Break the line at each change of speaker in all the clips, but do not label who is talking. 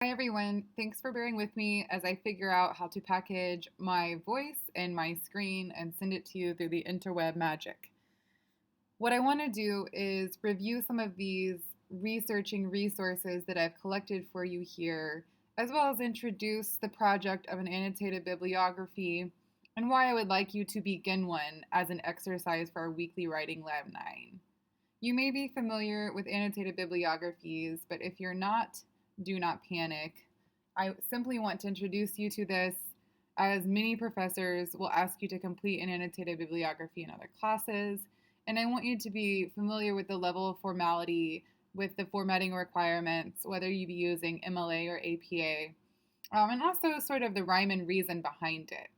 Hi everyone, thanks for bearing with me as I figure out how to package my voice and my screen and send it to you through the interweb magic. What I want to do is review some of these researching resources that I've collected for you here, as well as introduce the project of an annotated bibliography and why I would like you to begin one as an exercise for our weekly Writing Lab 9. You may be familiar with annotated bibliographies, but if you're not, do not panic. I simply want to introduce you to this, as many professors will ask you to complete an annotated bibliography in other classes, and I want you to be familiar with the level of formality with the formatting requirements, whether you be using MLA or APA, and also sort of the rhyme and reason behind it.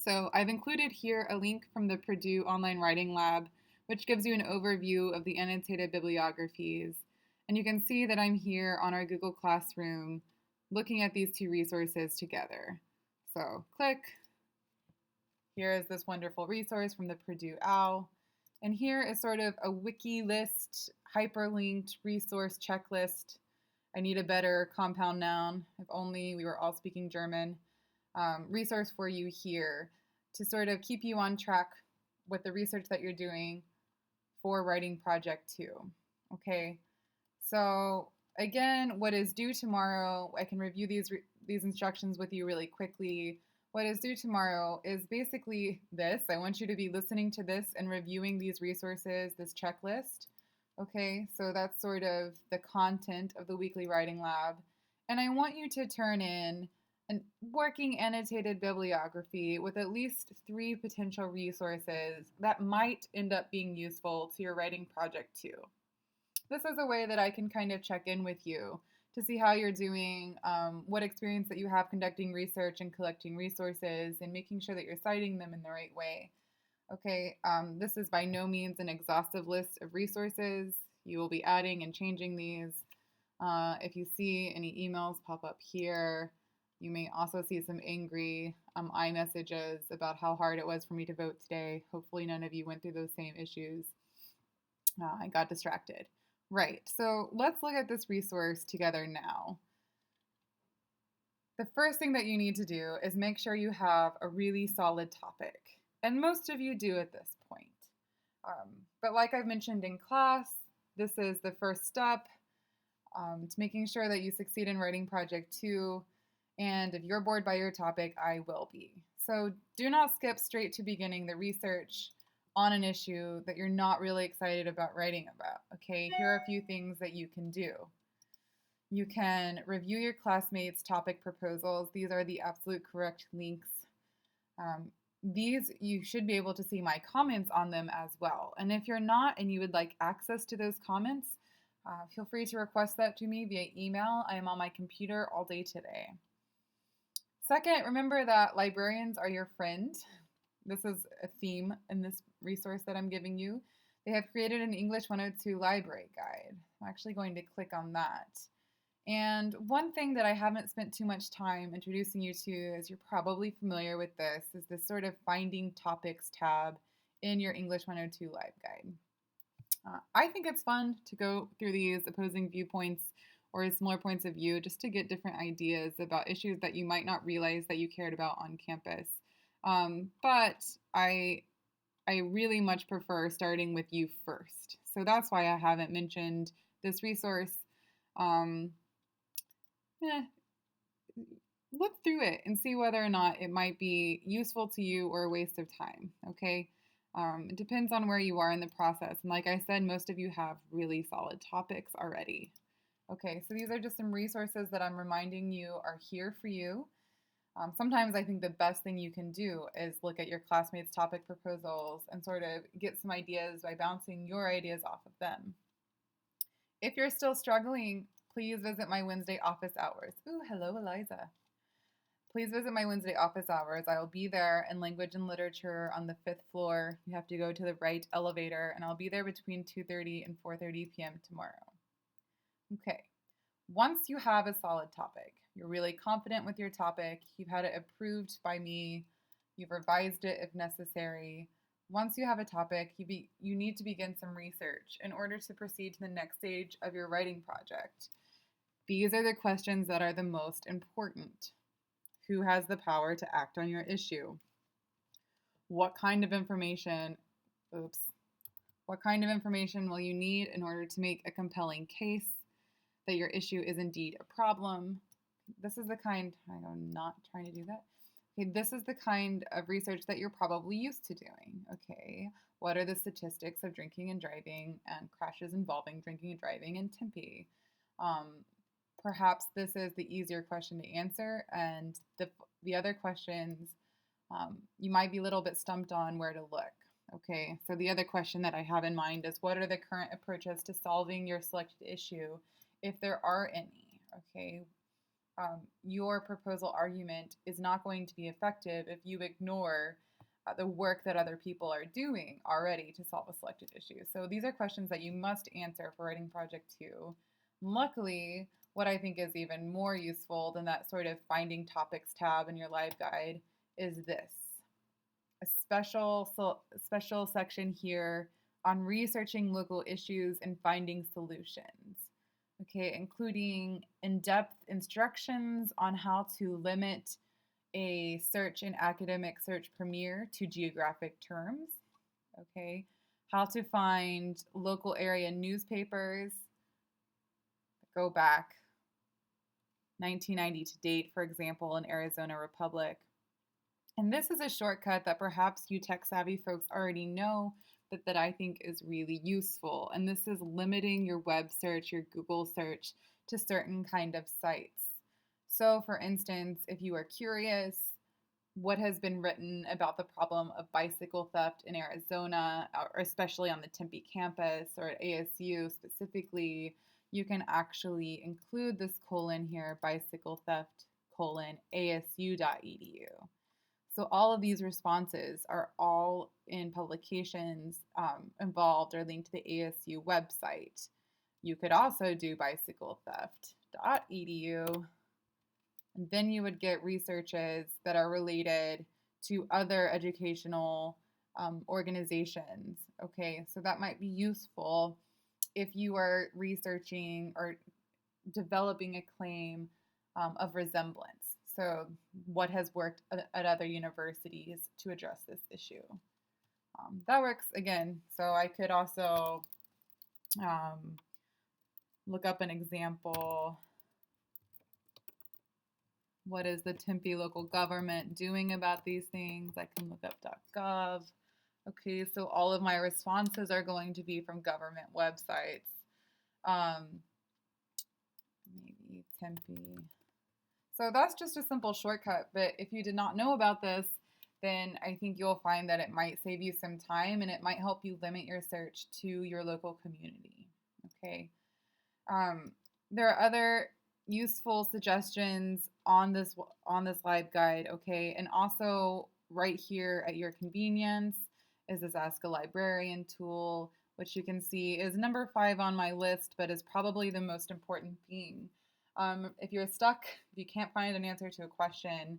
So I've included here a link from the Purdue Online Writing Lab, which gives you an overview of the annotated bibliographies. And you can see that I'm here on our Google Classroom looking at these two resources together. So click. Here is this wonderful resource from the Purdue OWL. And here is sort of a wiki list, hyperlinked resource checklist. I need a better compound noun, if only we were all speaking German. Resource for you here to sort of keep you on track with the research that you're doing for writing project 2. Okay, so again, what is due tomorrow, I can review these instructions with you really quickly. What is due tomorrow is basically this. I want you to be listening to this and reviewing these resources, this checklist. Okay, so that's sort of the content of the weekly writing lab. And I want you to turn in a working annotated bibliography with at least 3 potential resources that might end up being useful to your writing project too. This is a way that I can kind of check in with you to see how you're doing, what experience that you have conducting research and collecting resources and making sure that you're citing them in the right way. Okay, this is by no means an exhaustive list of resources. You will be adding and changing these. If you see any emails pop up here, you may also see some angry iMessages about how hard it was for me to vote today. Hopefully none of you went through those same issues. I got distracted. Right, so let's look at this resource together now. The first thing that you need to do is make sure you have a really solid topic. And most of you do at this point. But like I've mentioned in class, this is the first step to making sure that you succeed in writing project 2. And if you're bored by your topic, I will be. So do not skip straight to beginning the research on an issue that you're not really excited about writing about. Okay, here are a few things that you can do. You can review your classmates' topic proposals. These are the absolute correct links. These, you should be able to see my comments on them as well. And if you're not and you would like access to those comments, feel free to request that to me via email. I am on my computer all day today. Second, remember that librarians are your friend. This is a theme in this resource that I'm giving you. They have created an English 102 library guide. I'm actually going to click on that. And one thing that I haven't spent too much time introducing you to, as you're probably familiar with this, is this sort of Finding Topics tab in your English 102 Live Guide. I think it's fun to go through these opposing viewpoints or similar points of view just to get different ideas about issues that you might not realize that you cared about on campus. But I really much prefer starting with you first. So that's why I haven't mentioned this resource. Look through it and see whether or not it might be useful to you or a waste of time, okay? It depends on where you are in the process. And like I said, most of you have really solid topics already. Okay, so these are just some resources that I'm reminding you are here for you. Sometimes I think the best thing you can do is look at your classmates' topic proposals and sort of get some ideas by bouncing your ideas off of them. If you're still struggling, please visit my Wednesday office hours. Ooh, hello, Eliza. Please visit my Wednesday office hours. I will be there in language and literature on the 5th floor. You have to go to the right elevator, and I'll be there between 2:30 and 4:30 p.m. tomorrow. Okay, once you have a solid topic, you're really confident with your topic, you've had it approved by me, you've revised it if necessary. Once you have a topic, you need to begin some research in order to proceed to the next stage of your writing project. These are the questions that are the most important. Who has the power to act on your issue? What kind of information, oops, what kind of information will you need in order to make a compelling case that your issue is indeed a problem? This is the kind, I'm not trying to do that. Okay, this is the kind of research that you're probably used to doing. Okay, what are the statistics of drinking and driving and crashes involving drinking and driving in Tempe? Um, Perhaps this is the easier question to answer, and the other questions you might be a little bit stumped on where to look. Okay, so the other question that I have in mind is what are the current approaches to solving your selected issue, if there are any? Okay, your proposal argument is not going to be effective if you ignore the work that other people are doing already to solve a selected issue. So these are questions that you must answer for writing project 2. Luckily, what I think is even more useful than that sort of finding topics tab in your live guide is this. A special section here on researching local issues and finding solutions. Okay, including in-depth instructions on how to limit a search in Academic Search Premier to geographic terms. Okay, how to find local area newspapers, go back 1990 to date, for example, in Arizona Republic. And this is a shortcut that perhaps you tech-savvy folks already know, but that I think is really useful. And this is limiting your web search, your Google search, to certain kind of sites. So for instance, if you are curious what has been written about the problem of bicycle theft in Arizona, or especially on the Tempe campus or at ASU specifically, you can actually include this colon here, bicycle theft ASU.edu. So all of these responses are all in publications involved or linked to the ASU website. You could also do bicycletheft.edu, and then you would get researches that are related to other educational organizations. Okay, so that might be useful if you are researching or developing a claim of resemblance. So what has worked at other universities to address this issue? That works again. So I could also look up an example. What is the Tempe local government doing about these things? I can look up .gov. Okay, so all of my responses are going to be from government websites. Maybe Tempe. So that's just a simple shortcut, but if you did not know about this, then I think you'll find that it might save you some time and it might help you limit your search to your local community. Okay. There are other useful suggestions on this live guide. Okay, and also right here at your convenience is this Ask a Librarian tool, which you can see is number 5 on my list, but is probably the most important thing. If you're stuck, if you can't find an answer to a question,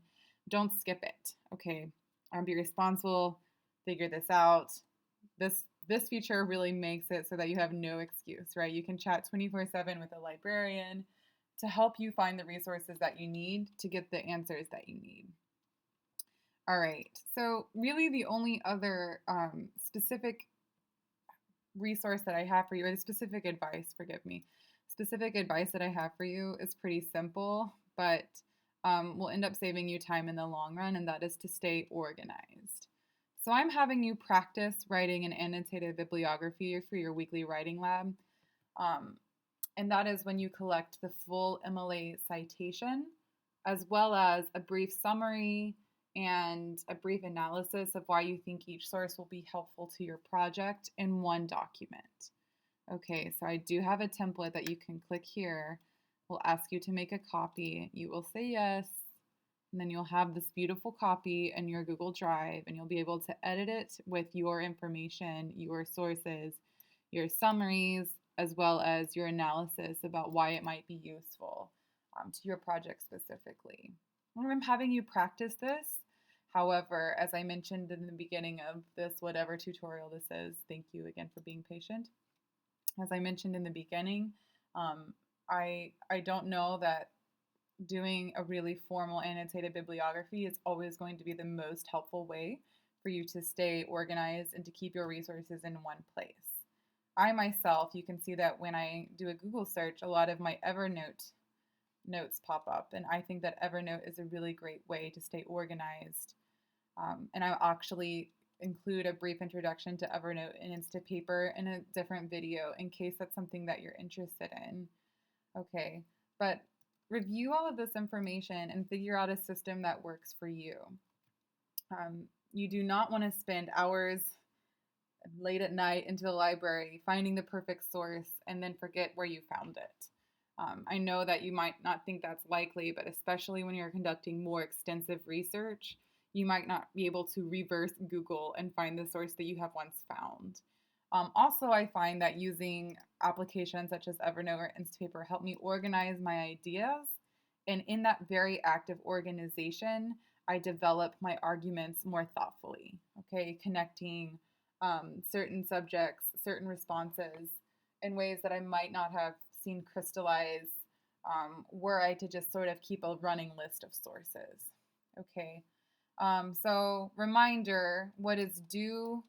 don't skip it. Okay, be responsible, figure this out. This feature really makes it so that you have no excuse, right? You can chat 24/7 with a librarian to help you find the resources that you need to get the answers that you need. All right, so really the only other specific resource that I have for you, or the specific advice, forgive me, specific advice that I have for you is pretty simple, but will end up saving you time in the long run, and that is to stay organized. So I'm having you practice writing an annotated bibliography for your weekly writing lab, and that is when you collect the full MLA citation, as well as a brief summary and a brief analysis of why you think each source will be helpful to your project in one document. Okay, so I do have a template that you can click here. We'll ask you to make a copy. You will say yes, and then you'll have this beautiful copy in your Google Drive, and you'll be able to edit it with your information, your sources, your summaries, as well as your analysis about why it might be useful to your project specifically. I'm having you practice this. However, as I mentioned in the beginning of this, whatever tutorial this is, thank you again for being patient. As I mentioned in the beginning, I don't know that doing a really formal annotated bibliography is always going to be the most helpful way for you to stay organized and to keep your resources in one place. I myself, you can see that when I do a Google search, a lot of my Evernote notes pop up, and I think that Evernote is a really great way to stay organized. And I'll actually include a brief introduction to Evernote and Instapaper in a different video in case that's something that you're interested in. Okay, but review all of this information and figure out a system that works for you. You do not want to spend hours late at night into the library finding the perfect source and then forget where you found it. I know that you might not think that's likely, but especially when you're conducting more extensive research, you might not be able to reverse Google and find the source that you have once found. Also, I find that using applications such as Evernote or Instapaper help me organize my ideas. And in that very active organization, I develop my arguments more thoughtfully, okay, connecting certain subjects, certain responses in ways that I might not have seen crystallize were I to just sort of keep a running list of sources. Okay, so reminder, what is due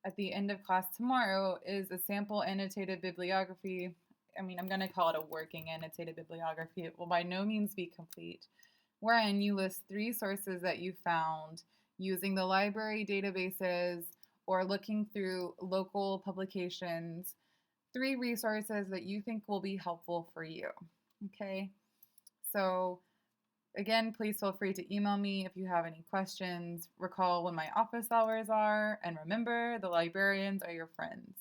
at the end of class tomorrow is a sample annotated bibliography. I mean, I'm going to call it a working annotated bibliography. It will by no means be complete, wherein you list 3 sources that you found using the library databases or looking through local publications, 3 resources that you think will be helpful for you. Okay, so again, please feel free to email me if you have any questions. Recall when my office hours are, and remember, the librarians are your friends.